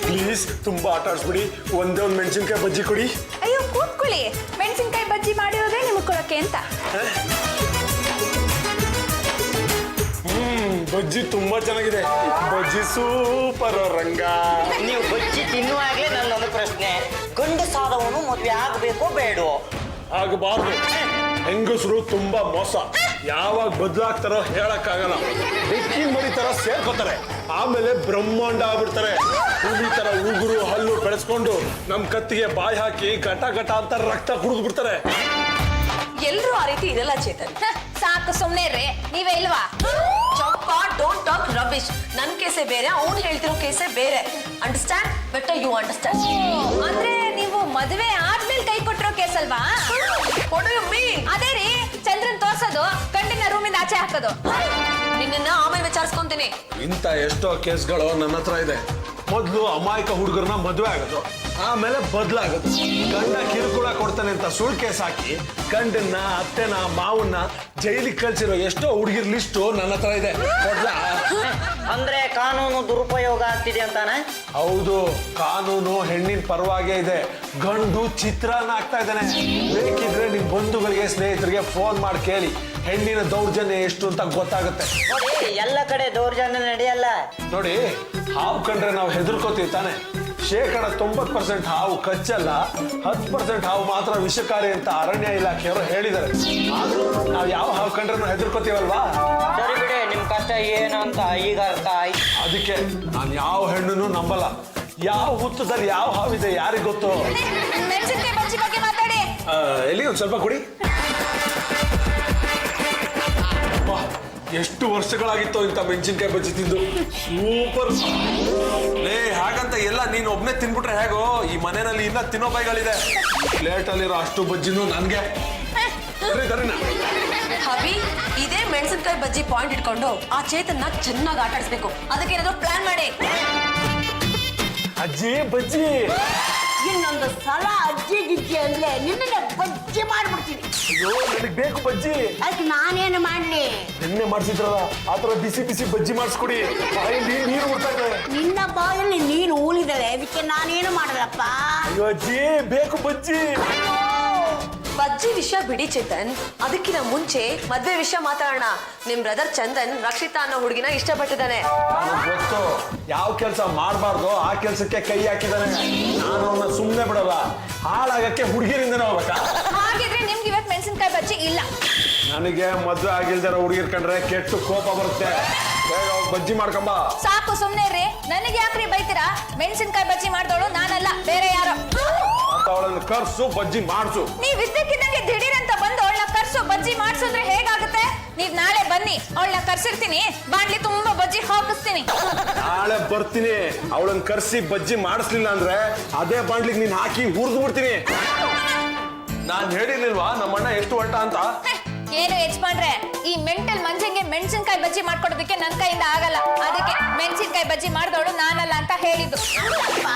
ಪ್ಲೀಸ್, ತುಂಬಾ ಆಟ ಆಡ್ಸ್ಬಿಡಿ. ಒಂದೇ ಒಂದು ಮೆಣಸಿನ್ಕಾಯಿ ಬಜ್ಜಿ ಕೊಡಿ. ಅಯ್ಯೋ ಕೂತ್ಕೊಳ್ಳಿ, ಮೆಣಸಿನ್ಕಾಯಿ ಬಜ್ಜಿ ಮಾಡಿರೋದೇ ನಿಮ್ಗೆ ಕೊಡಕ್ಕೆ ಅಂತ. ಬಜ್ಜಿ ತುಂಬಾ ಚೆನ್ನಾಗಿದೆ. ಬಜ್ಜಿ ಸೂಪರ್ ರಂಗ. ನೀವು ಬಜ್ಜಿ ತಿನ್ನುವಾಗ್ಲೇ ನನ್ನೊಂದು ಪ್ರಶ್ನೆ, ಗಂಡಸಾದವನು ಮದ್ವೆ ಆಗ್ಬೇಕೋ ಬೇಡೋ? ಆಗಬಾರ್ದು. ಹೆಂಗಸರು ತುಂಬಾ ಮೋಸ, ಯಾವಾಗ ಬದಲಾಗ್ತಾರೋ ಹೇಳಕ್ಕಾಗಲ್ಲ. ಬೆಕ್ಕಿನ ಮರಿ ತರ ಸೇರ್ಕೋತಾರೆ, ಆಮೇಲೆ ಬ್ರಹ್ಮಾಂಡ ಆಗ್ಬಿಡ್ತಾರೆ. ಹುಲಿ ತರ ಉಗುರು ಹಲ್ಲು ಬೆಳೆಸ್ಕೊಂಡು ನಮ್ ಕತ್ತಿಗೆ ಬಾಯಿ ಹಾಕಿ ಘಟ ಘಟ ಅಂತ ರಕ್ತ ಕುಡಿದು ಬಿಡ್ತಾರೆ. ಎಲ್ರು ಆ ರೀತಿ ಇರಲ್ಲ ಚೇತನ್. ಸಾಕು ಸುಮ್ನೆ ರೀ, ನೀವೇ ಇಲ್ವಾ? ಚೊಪ್ಪ, ಡೋಂಟ್ ಟಾಕ್ ರಬೇಶ್. ನನ್ ಕೇಸೆ ಬೇರೆ, ಅವ್ನು ಹೇಳ್ತಿರೋ ಕೇಸೆ ಬೇರೆ. ಅಂಡರ್ಸ್ಟ್ಯಾಂಡ್? Better you understand. ಅಂದ್ರೆ ನೀವು ಮದುವೆ ಆದ್ಮೇಲೆ ಕೈ ಕೊಟ್ಟಿರೋ ಕೇಸ್ ಅಲ್ವಾ? What do you mean? ಅದೇ ರೀ, ಹಾಕೋದು. ನಿನ್ನ ಆಮೇಲೆ ವಿಚಾರಿಸ್ಕೊಂತೀನಿ. ಇಂಥ ಎಷ್ಟೋ ಕೇಸ್ಗಳು ನನ್ನ ಹತ್ರ ಇದೆ. ಮೊದಲು ಅಮಾಯಕ ಹುಡುಗರನ್ನ ಮದುವೆ ಆಗೋದು, ಆಮೇಲೆ ಬದಲಾಗೋದು. ಗಂಡ ಕಿರುಕುಳ ಕೊಡ್ತಾನೆ ಅಂತ ಸುಳ್ಳು ಕೇಸ್ ಹಾಕಿ ಗಂಡನ್ನ, ಅತ್ತೆನ, ಮಾವನ್ನ ಜೈಲಿಗೆ ಕಳ್ಸಿರೋ ಎಷ್ಟೋ ಹುಡುಗಿರ್ ಲಿಸ್ಟು ನನ್ನ ಹತ್ರ ಇದೆ. ಕೊಡ್ಲಾ? ಅಂದ್ರೆ ಕಾನೂನು ದುರುಪಯೋಗ ಆಗ್ತಿದೆ ಅಂತಾನೆ? ಹೌದು, ಕಾನೂನು ಹೆಣ್ಣಿನ ಪರವಾಗೇ ಇದೆ. ಗಂಡು ಚಿತ್ರಾನ್ನ ಆಗ್ತಾ ಇದ್ದಾನೆ. ಬೇಕಿದ್ರೆ ನಿಮ್ ಬಂಧುಗಳಿಗೆ, ಸ್ನೇಹಿತರಿಗೆ ಫೋನ್ ಮಾಡಿ ಕೇಳಿ, ಹೆಣ್ಣಿನ ದೌರ್ಜನ್ಯ ಎಷ್ಟು ಅಂತ ಗೊತ್ತಾಗುತ್ತೆ. ನೋಡಿ, ಎಲ್ಲ ಕಡೆ ದೌರ್ಜನ್ಯ ನಡೆಯಲ್ಲ. ನೋಡಿ, ಹಾವು ಕಂಡ್ರೆ ನಾವು ಹೆದರ್ಕೋತೀವಿ ತಾನೆ. 90% ಹಾವು ಕಚ್ಚಲ್ಲ, 10% ಹಾವು ಮಾತ್ರ ವಿಷಕಾರಿ ಅಂತ ಅರಣ್ಯ ಇಲಾಖೆಯವರು ಹೇಳಿದ್ದಾರೆ. ಆದ್ರೂ ನಾವು ಯಾವ ಹಾವು ಕಂಡ್ರೆ ಹೆದರ್ಕೋತೀವಲ್ವಾ? ಸರಿ ಬಿಡಿ, ನಿಮ್ ಕಷ್ಟ ಏನು ಅಂತ ಈಗ ಅರ್ಥ ಆಯ್ತು. ಅದಕ್ಕೆ ನಾನು ಯಾವ ಹೆಣ್ಣನ್ನು ನಂಬಲ್ಲ. ಯಾವ ಹುತ್ತದಲ್ಲಿ ಯಾವ ಹಾವಿದೆ ಯಾರಿಗ್ ಗೊತ್ತು? ಮೆಣಸಿನ್ಕಾಯಿ ಬಜ್ಜಿ ಬಗ್ಗೆ ಮಾತಾಡಿ. ಎಲ್ಲಿ ಒಂದ್ ಸ್ವಲ್ಪ ಕೊಡಿ. ಅಬ್ಬಾ, ಎಷ್ಟು ವರ್ಷಗಳಾಗಿತ್ತು ಇಂಥ ಮೆಣಸಿನ್ಕಾಯಿ ಬಜ್ಜಿ ತಿಂದು. ಸೂಪರ್. ಹಾಗಂತ ಎಲ್ಲ ನೀನು ಒಬ್ನೇ ತಿನ್ಬಿಟ್ರೆ ಹೇಗೋ? ಈ ಮನೆಯಲ್ಲಿ ಇನ್ನ ತಿನ್ನೋ ಬೈಗಳಿದೆ. ಪ್ಲೇಟಲ್ಲಿರೋ ಅಷ್ಟು ಬಜ್ಜಿನೂ ನನ್ಗೆ. ಹವಿ, ಇದೇ ಮೆಣಸಿನ್ಕಾಯಿ ಬಜ್ಜಿ ಪಾಯಿಂಟ್ ಇಟ್ಕೊಂಡು ಆ ಚೇತನ್ನ ಚೆನ್ನಾಗಿ ಆಟ ಆಡಿಸ್ಬೇಕು. ಅದಕ್ಕೆ ಏನಾದ್ರು ಪ್ಲಾನ್ ಮಾಡಿ. ಅಜ್ಜಿ ಬಜ್ಜಿ. ಇನ್ನೊಂದು ಸಲ ಅಜ್ಜಿ ಗಿಜ್ಜಿ ಅಂದ್ರೆ ನಿನ್ನ ಬಜ್ಜಿ ಮಾಡ್ಬಿಡ್ತೀನಿ. ಅಯ್ಯೋ, ನನಗೆ ಬೇಕು ಬಜ್ಜಿ. ಅದಕ್ಕೆ ನಾನೇನು ಮಾಡ್ಲಿ? ನಿನ್ನೆ ಮಾಡಿಸಿದ್ರಲ್ಲ, ಆತರ ಬಿಸಿ ಬಿಸಿ ಬಜ್ಜಿ ಮಾಡಿಸ್ಕೊಡಿ. ಬಾಯಲ್ಲಿ ನೀರು ಬಿಡ್ತಾ ಇದೆ. ನಿನ್ನ ಬಾಯಲ್ಲಿ ನೀನು ಊಳಿದರೆ ಅದಕ್ಕೆ ನಾನೇನು ಮಾಡಲಪ್ಪ. ಅಯ್ಯೋ ಅಜ್ಜಿ, ಬೇಕು ಬಜ್ಜಿ. ಬಜ್ಜಿ ವಿಷಯ ಬಿಡಿ ಚೇತನ್, ಅದಕ್ಕಿಂತ ಮುಂಚೆ ಮದ್ವೆ ವಿಷಯ ಮಾತಾಡೋಣ. ನಿಮ್ ಬ್ರದರ್ ಚಂದನ್ ರಕ್ಷಿತಾ ಅನ್ನೋ ಹುಡುಗಿನ ಇಷ್ಟಪಟ್ಟಿದ್ದಾನೆ. ನನಗೆ ಗೊತ್ತು, ಯಾವ ಕೆಲಸ ಮಾಡಬಾರ್ದು ಆ ಕೆಲಸಕ್ಕೆ ಕೈ ಹಾಕಿದಾನೆ. ನಾನು ಅವನ್ನ ಸುಮ್ಮನೆ ಬಿಡಲ್ಲ. ಹಾಳಾಗಕ್ಕೆ ಹುಡುಗಿರಿಂದನೇ ಹೋಗ್ಬೇಕಾ? ಹಾಗಿದ್ರೆ ನಿಮ್ಗೆ ಇವತ್ತು ಮೆಣಸಿನ್ಕಾಯಿ ಬಜ್ಜಿ ಇಲ್ಲ. ನನಗೆ ಮದುವೆ ಆಗಿಲ್ದಿರ ಹುಡುಗಿರ್ ಕಂಡ್ರೆ ಕೆಟ್ಟು ಕೋಪ ಬರುತ್ತೆ. ಬೇಗ ಹೋಗ್ ಬಜ್ಜಿ ಮಾಡ್ಕೊಂಬ. ಸಾಕು, ಸುಮ್ನೆ ರೀ. ನನಗೆ ಯಾಕ್ರಿ ಬೈತೀರಾ? ಮೆಣಸಿನ್ಕಾಯಿ ಬಜ್ಜಿ ಮಾಡ್ದವಳು ನಾನಲ್ಲ, ಬೇರೆ ಯಾರೋ. ಅವಳನ್ನು ಕರ್ಸು, ಬಜ್ಜಿ ಮಾಡ್ಸು. ನೀವ್ ಇದ್ದಕ್ಕಿದ್ದಂಗೆ ದಿಢೀರ್ ಅಂತ ಬಂದು ಅವಳನ್ನ ಕರ್ಸು, ಬಜ್ಜಿ ಮಾಡ್ಸಿದ್ರೆ ಹೇಗಾಗುತ್ತೆ? ನೀವ್ ನಾಳೆ ಬನ್ನಿ, ಅವಳನ್ನ ಕರ್ಸಿರ್ತೀನಿ, ಬಾಣ್ಲಿ ತುಂಬಾ ಬಜ್ಜಿ ಹಾಕಿಸ್ತೀನಿ. ನಾಳೆ ಬರ್ತೀನಿ. ಅವಳನ್ನ ಕರ್ಸಿ ಬಜ್ಜಿ ಮಾಡಿಸ್ಲಿಲ್ಲ ಅಂದ್ರೆ ಅದೇ ಬಾಂಡ್ಲಿಗೆ ನೀನ್ ಹಾಕಿ ಹುರಿದು ಬಿಡ್ತೀನಿ. ನಾನ್ ಹೇಳಿರ್ಲಿಲ್ವಾ ನಮ್ಮಣ್ಣ ಎಷ್ಟು ಹೊರಟ ಅಂತ? ಏನು ಯಜಮಾನ್ರೆ, ಈ ಮೆಂಟಲ್ ಮಂಜಂಗೆ ಮೆಣಸಿನ್ಕಾಯಿ ಬಜ್ಜಿ ಮಾಡ್ಕೊಡೋದಕ್ಕೆ ನನ್ನ ಕೈಯಿಂದ ಆಗಲ್ಲ. ಅದಕ್ಕೆ ಮೆಣಸಿನ್ಕಾಯಿ ಬಜ್ಜಿ ಮಾಡಿದವಳು ನಾನಲ್ಲ ಅಂತ ಹೇಳಿದ್ದು. ಅಲ್ಲಪ್ಪ,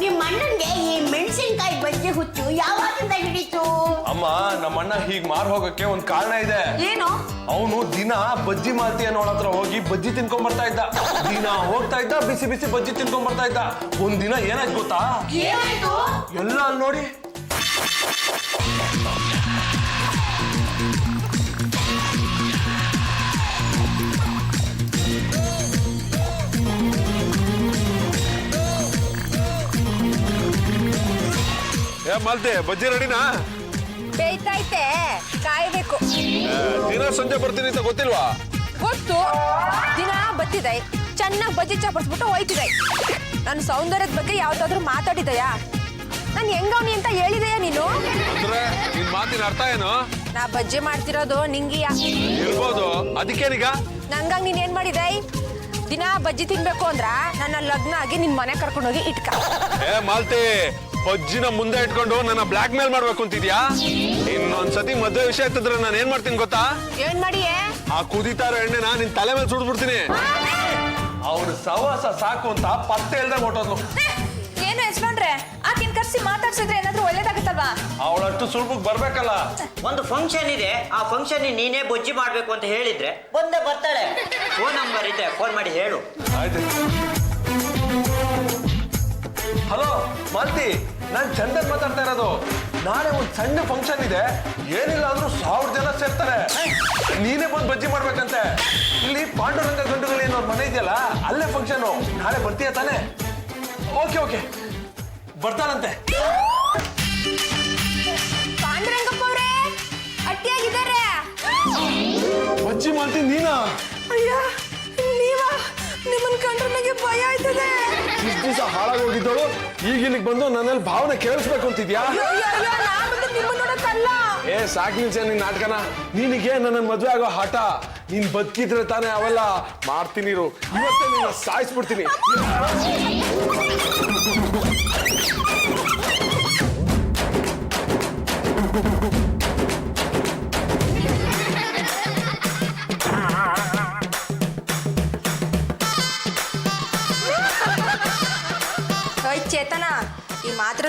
ನಿಮ್ಮ ಅಣ್ಣನ್ಗೆ ಈ ಮೆಣಸಿನ್ಕಾಯಿ ಬಜ್ಜಿ ಹುಚ್ಚು ಯಾವಾಗಿಂದ ಹಿಡಿತು? ಅಮ್ಮ, ನಮ್ಮಣ್ಣ ಹೀಗ್ ಮಾರ್ ಹೋಗಕ್ಕೆ ಒಂದ್ ಕಾರಣ ಇದೆ. ಏನು? ಅವನು ದಿನ ಬಜ್ಜಿ ಮಾರ್ತಿ ಅನ್ನೋಳ ಹತ್ರ ಹೋಗಿ ಬಜ್ಜಿ ತಿನ್ಕೊಂಡ್ ಬರ್ತಾ ಇದ್ದ. ದಿನ ಹೋಗ್ತಾ ಇದ್ದ, ಬಿಸಿ ಬಿಸಿ ಬಜ್ಜಿ ತಿನ್ಕೊಂಡ್ ಬರ್ತಾ ಇದ್ದ. ಒಂದ್ ದಿನ ಏನಾಯ್ತು ಗೊತ್ತಾ? ಏನಾಯ್ತು? ಎಲ್ಲ ಅಲ್ಲಿ ನೋಡಿ. ಮಾಲ್ತೆ, ಬಜ್ಜಿ ರೆಡಿನಾ? ಬೇಯ್ತೈತೆ, ಕಾಯ್ಬೇಕು. ದಿನ ಸಂಜೆ ಬರ್ತೀನಿ ಅಂತ ಗೊತ್ತಿಲ್ವಾ? ಗೊತ್ತು. ದಿನ ಬತ್ತಿದೆ, ಚೆನ್ನಾಗಿ ಬಜ್ಜಿ ಚಾಪಡಿಸ್ಬಿಟ್ಟು ಹೋಯ್ತಿದೆ. ನಾನು ಸೌಂದರ್ಯದ ಬಗ್ಗೆ ಯಾವ್ದಾದ್ರು ಮಾತಾಡಿದಯಾ? ನಾನು ಹೆಂಗವ್ನಿ ಅಂತ ಹೇಳಿದೆಯಾ ನೀನು? ಅಂದ್ರೆ ನಿನ್ ಮಾತಿನ ಅರ್ಥ ಏನು? ನಾ ಬಜ್ಜಿ ಮಾಡ್ತಿರೋದು ನಿಂಗಿಯ ಇರ್ಬೋದು. ಅದಕ್ಕೇನೀಗ? ನಂಗಂಗ್ ನೀನ್ ಏನ್ ಮಾಡಿದೆ? ದಿನ ಬಜ್ಜಿ ತಿನ್ಬೇಕು ಅಂದ್ರ ನನ್ನ ಲಗ್ನ ಆಗಿ ನಿನ್ ಮನೆ ಕರ್ಕೊಂಡೋಗಿ ಇಟ್ಕ. ಮಾಲ್ತಿ, ಬಜ್ಜಿನ ಮುಂದೆ ಇಟ್ಕೊಂಡು ನನ್ನ ಬ್ಲಾಕ್ ಮೇಲ್ ಮಾಡ್ಬೇಕು ಅಂತಿದ್ಯಾ? ಇನ್ನೊಂದ್ಸತಿ ಮದ್ವೆ ವಿಷಯ ಎತ್ತಿದ್ರೆ ನಾನು ಏನ್ ಮಾಡ್ತೀನಿ ಗೊತ್ತಾ? ಏನ್ ಮಾಡಿಯೇ? ಆ ಕುದಿತಾರ ಎಣ್ಣೆನ ನಿನ್ ತಲೆ ಮೇಲೆ ಸುಡ್ಬಿಡ್ತೀನಿ. ಅವ್ರ ಸವಾಸ ಸಾಕು ಅಂತ ಪತ್ತೆ ಇಲ್ದೆ ಹೊಟ್ಟೋದ್ಲು. ಏನು ಯಜಮಾನ್ರೆ, ಆಕಿನ್ ಕರ್ಸಿ ಮಾತಾಡ್ಸಿದ್ರೆ ಏನಾದ್ರೂ ಒಳ್ಳೇದಾಗುತ್ತಲ್ವಾ? ಅವಳಷ್ಟು ಸುಲಭಕ್ಕೆ ಬರ್ಬೇಕಲ್ಲ. ಒಂದು ಫಂಕ್ಷನ್ ಇದೆ, ಆ ಫಂಕ್ಷನ್ ನೀನೇ ಬಜ್ಜಿ ಮಾಡ್ಬೇಕು ಅಂತ ಹೇಳಿದ್ರೆ ಬಂದೇ ಬರ್ತಾಳೆ. ಫೋನ್ ನಂಬರ್ ಇದೆ, ಫೋನ್ ಮಾಡಿ ಹೇಳು. ಆಯ್ತು. ಹಲೋ ಮಾಲ್ತಿ, ನಾನ್ ಚಂದನ್ ಮಾತಾಡ್ತಾ ಇರೋದು. ನಾಳೆ ಒಂದ್ ಸಣ್ಣ ಫಂಕ್ಷನ್ ಇದೆ. ಏನಿಲ್ಲ ಅಂದ್ರೂ 1000 ಜನ ಸೇರ್ತಾರೆ. ನೀನೇ ಬಂದು ಬಜ್ಜಿ ಮಾಡ್ಬೇಕಂತೆ. ಇಲ್ಲಿ ಪಾಂಡುರಂಗ ಗಂಡುಗಳೇನೋ ಮನೆ ಇದೆಯಲ್ಲ, ಅಲ್ಲೇ ಫಂಕ್ಷನ್. ನಾಳೆ ಬರ್ತೀಯ ತಾನೆ? Okay okay, ಬರ್ತಾನಂತೆ. ಪಾಂಡುರಂಗಪ್ಪ ಅವರೇ, ಅಟ್ಟಿಯಾಗಿದ್ದಾರೆ. ಬಜ್ಜಿ ಮಾಡ್ತೀನಿ ನೀನಾ? ಅಯ್ಯ, ನೀವಾ? ನಿಮ್ಮನ್ ಕಂಡ್ರೆ ನನಗೆ ಭಯ ಆಯ್ತದೆ. ಇಷ್ಟು ದಿವಸ ಹಾಳಾಗಿ ಹೋಗಿದ್ದಳು ಈಗ ಇಲ್ಲಿಗೆ ಬಂದು ನನ್ನಲ್ಲಿ ಭಾವನೆ ಕೇಳಿಸ್ಬೇಕು ಅಂತಿದ್ಯಾ? ಸಾಕು ನಿಲ್ಸ ನಿನ್ ನಾಟಕನ. ನಿನಗೆ ನನ್ನ ಮದ್ವೆ ಆಗೋ ಹಠ. ನೀನ್ ಬದುಕಿದ್ರೆ ತಾನೇ ಅವೆಲ್ಲ. ಮಾಡ್ತೀನಿ ಇರು, ಇವತ್ತೇ ನಿನ್ನ ಸಾಯಿಸ್ಬಿಡ್ತೀನಿ.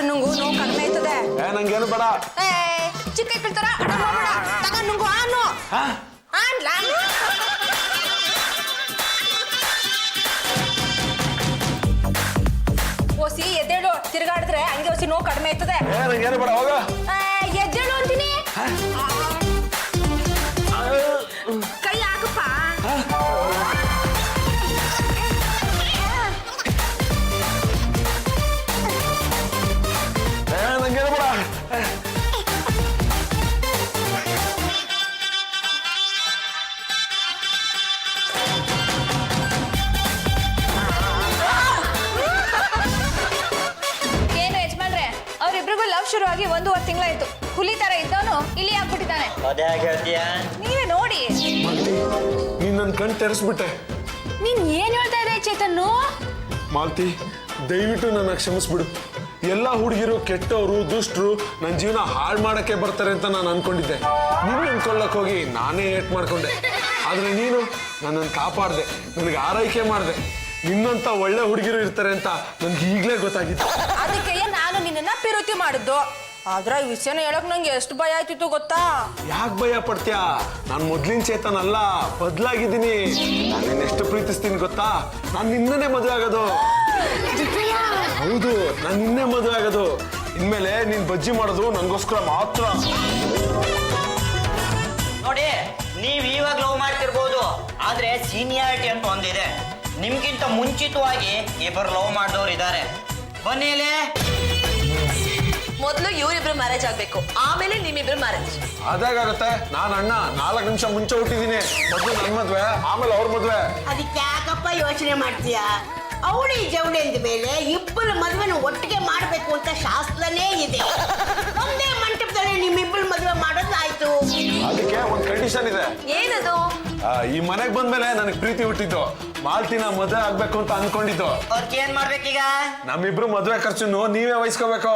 ನುಂಗು ನೋವು ಕಡಿಮೆ ಆಯ್ತದೆ. ನಂಗೇನು ಬೇಡ. ಏ ಚಿಕ್ಕ ತರ ಹಠ ಮಾಡ್ಬೇಡ. ತಗೊಂಡ್ ನುಂಗು ಆನು ಆನ್ಲ ಓಸಿ ಎದ್ದೇಳು. ತಿರ್ಗಾಡಿದ್ರೆ ಹಂಗೆ ಓಸಿ ನೋವು ಕಡಿಮೆ ಆಯ್ತದೆ. ನಂಗೇನು ಬೇಡ ಹೋಗ. ಎದ್ದೇಳು ಅಂತೀನಿ. ಕೈ ಹಾಕಪ್ಪ. ನಂಗೇನು ಬೇಡ. ಏನು ಯಜಮಾನ್ರೆ, ಅವ್ರಿಬ್ರಿಗೂ ಲವ್ ಶುರುವಾಗಿ 1.5 ತಿಂಗಳಾಯ್ತು. ಹುಲಿ ತರ ಇದ್ದವನು ಇಲ್ಲಿ ಆಗ್ಬಿಟ್ಟಿದ್ದಾನೆ. ಅದೇ ಹೇಳ್ತೀಯ? ನೀವೇ ನೋಡಿ. ನೀನ್ ನನ್ ಕಣ್ ತೆರೆಸ್ಬಿಟ್ಟೆ. ನೀನ್ ಏನ್ ಹೇಳ್ತಾ ಇದ್ದೆ ಚೇತನ್ನು? ಮಾಲ್ತಿ, ದಯವಿಟ್ಟು ನನ್ನ ಕ್ಷಮಿಸ್ಬಿಡು. ಎಲ್ಲ ಹುಡುಗಿರು ಕೆಟ್ಟವರು, ದುಷ್ಟರು, ನನ್ನ ಜೀವನ ಹಾಳು ಮಾಡಕ್ಕೆ ಬರ್ತಾರೆ ಅಂತ ನಾನು ಅನ್ಕೊಂಡಿದ್ದೆ. ನೀನು ಅನ್ಕೊಳ್ಳಕ್ ಹೋಗಿ ನಾನೇ ಏಟ್ ಮಾಡ್ಕೊಂಡೆ. ಆದ್ರೆ ನೀನು ನನ್ನನ್ನು ಕಾಪಾಡ್ದೆ, ನನಗೆ ಆರೈಕೆ ಮಾಡಿದೆ. ನಿನ್ನಂತ ಒಳ್ಳೆ ಹುಡುಗಿರು ಇರ್ತಾರೆ ಅಂತ ನನ್ಗೆ ಈಗಲೇ ಗೊತ್ತಾಗಿತ್ತು. ಅದಕ್ಕೆ ನಾನು ನಿನ್ನ ಪ್ರೀತಿ ಮಾಡಿದ್ದು. ಆದ್ರೆ ಈ ವಿಷಯನ ಹೇಳಕ್ ನಂಗೆ ಎಷ್ಟು ಭಯ ಆಯ್ತಿತ್ತು ಗೊತ್ತಾ? ಯಾಕೆ ಭಯ ಪಡ್ತೀಯಾ? ನಾನು ಮೊದ್ಲಿನ ಚೇತನ್ ಅಲ್ಲ, ಬದಲಾಗಿದ್ದೀನಿ. ನಾನು ಎಷ್ಟು ಪ್ರೀತಿಸ್ತೀನಿ ಗೊತ್ತಾ? ನಾನು ನಿನ್ನನ್ನೇ ಮದುವೆ ಆಗೋದು. ಹೌದು, ನಾನು ನಿನ್ನೆ ಮದುವೆ ಆಗೋದು. ಇನ್ಮೇಲೆ ನೀನ್ ಬಜ್ಜಿ ಮಾಡೋದು ನನಗೋಸ್ಕರ ಮಾತ್ರ. ನೋಡಿ, ನೀವ್ ಇವಾಗ ಲವ್ ಮಾಡ್ತಿರ್ಬೋದು, ಆದ್ರೆ ಸೀನಿಯಾರಿಟಿ ಅಂತ ಒಂದಿದೆ. ನಿಮ್ಗಿಂತ ಮುಂಚಿತವಾಗಿ ಇಬ್ಬರು ಲವ್ ಮಾಡಿದವ್ರು ಇದ್ದಾರೆ. ಬನ್ನಿ ಇಲ್ಲಿ. ಮೊದಲು ಇವರಿಬ್ರು ಮ್ಯಾರೇಜ್ ಆಗ್ಬೇಕು, ಆಮೇಲೆ ನಿಮ್ಮಿಬ್ರು ಮ್ಯಾರೇಜ್. ಅದಾಗತ್ತೆ. ನಾನು ಅಣ್ಣ 4 ನಿಮಿಷ ಮುಂಚೆ ಹುಟ್ಟಿದ್ದೀನಿ. ಮೊದಲು ನನ್ನ ಮದ್ವೆ, ಆಮೇಲೆ ಅವ್ರ ಮದ್ವೆ. ಅದಕ್ಕೆ ಯಾಕಪ್ಪ ಯೋಚನೆ ಮಾಡ್ತೀಯ? ಅವಳಿ ಜವಳಿ ಅಂದ ಮೇಲೆ ಇಬ್ಬರು ಮದುವೆನ ಒಟ್ಟಿಗೆ ಮಾಡಬೇಕು ಅಂತ ಶಾಸ್ತ್ರನೇ ಇದೆ. ಒಂದೇ ಮಂಟಪದಲ್ಲಿ ನಿಮ್ಮಿಬ್ಬರು ಮದುವೆ ಮಾಡೋದಾಯ್ತು. ಅದಕ್ಕೆ ಒಂದು ಕಂಡೀಷನ್ ಇದೆ. ಏನದು? ಈ ಮನೆಗೆ ಬಂದ್ಮೇಲೆ ನನಗೆ ಪ್ರೀತಿ ಹುಟ್ಟಿದ್ದು. ಮಾಲ್ತಿನ ಮದುವೆ ಆಗ್ಬೇಕು ಅಂತ ಅನ್ಕೊಂಡಿದ್ದು. ಅವ್ರಿಗೆ ಏನ್ ಮಾಡ್ಬೇಕೀಗ? ನಮ್ಮಿಬ್ರು ಮದುವೆ ಖರ್ಚನ್ನು ನೀವೇ ವಹಿಸ್ಕೋಬೇಕು.